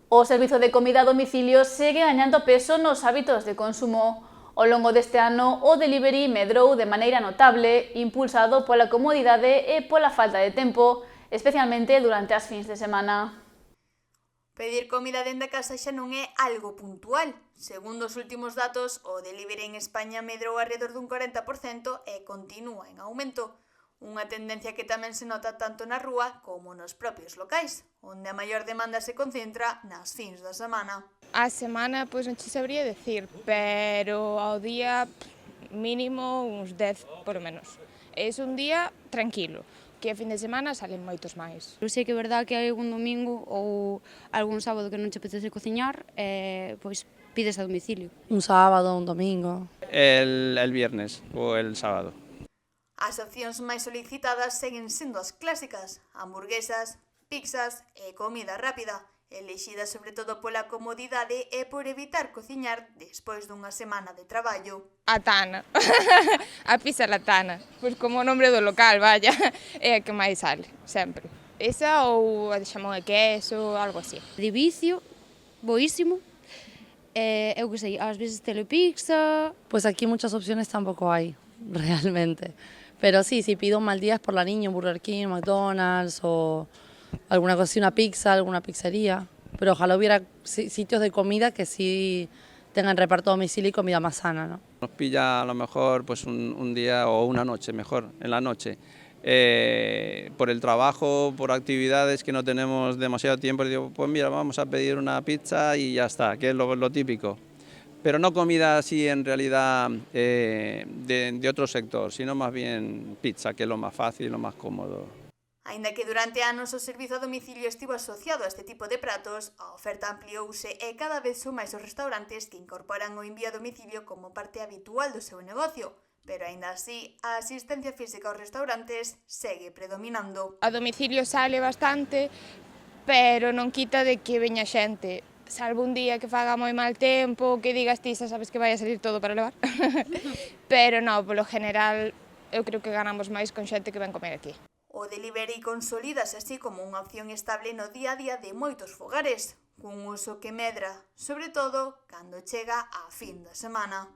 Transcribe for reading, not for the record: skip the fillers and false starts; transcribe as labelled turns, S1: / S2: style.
S1: O servizo de comida a domicilio segue gañando peso nos hábitos de consumo. Ao longo deste ano, o delivery medrou de maneira notable, impulsado pola comodidade e pola falta de tempo, especialmente durante as fins de semana.
S2: Pedir comida dende a casa xa non é algo puntual. Segundo os últimos datos, o delivery en España medrou alrededor dun 40% e continúa en aumento. Unha tendencia que tamén se nota tanto na rúa como nos propios locais, onde a maior demanda se concentra nas fins da semana.
S3: A semana, pois non te sabría decir, pero ao día mínimo uns 10 por lo menos. É un día tranquilo, que a fin de semana salen moitos máis.
S4: Eu sei que é verdad que hai algún domingo ou algún sábado que non te apetece cociñar, pois pides a domicilio.
S5: Un sábado, un domingo.
S6: El viernes o el sábado.
S2: As opcións máis solicitadas seguen sendo as clásicas: hamburguesas, pizzas e comida rápida, elixidas sobre todo pola comodidade e por evitar cociñar despois dunha semana de traballo.
S3: A Tana, a pizza latana, pois como o nombre do local, vaya, é a que máis sale, sempre. Esa ou a de xamón e queso, algo así.
S4: De vicio, boísimo. Eu que sei, ás veces telepizza.
S5: Pues aquí muchas opciones tampoco hay, realmente. Pero sí, si pido un mal día es por la niña, Burger King, McDonald's o alguna cosa así, una pizza, alguna pizzería. Pero ojalá hubiera sitios de comida que sí tengan reparto a domicilio y comida más sana, ¿no?
S6: Nos pilla a lo mejor pues un día o una noche, mejor, en la noche. Por el trabajo, por actividades que no tenemos demasiado tiempo, digo, pues mira, vamos a pedir una pizza y ya está, que es lo típico. Pero no comida así en realidad de otro sector, sino más bien pizza, que es lo más fácil y lo más cómodo.
S2: Aínda que durante anos o servizo a domicilio estivo asociado a este tipo de pratos, a oferta ampliouse e cada vez son máis os restaurantes que incorporan o envío a domicilio como parte habitual do seu negocio. Pero aínda así, a asistencia física aos restaurantes segue predominando.
S3: A domicilio sale bastante, pero non quita de que veña xente. Salvo un día que faga moi mal tempo, que digas ti, xa sabes que vai a salir todo para levar. Pero non, polo general, eu creo que ganamos máis con xente que ven comer aquí.
S2: O delivery consolídase así como unha opción estable no día a día de moitos fogares, cun uso que medra, sobre todo cando chega a fin da semana.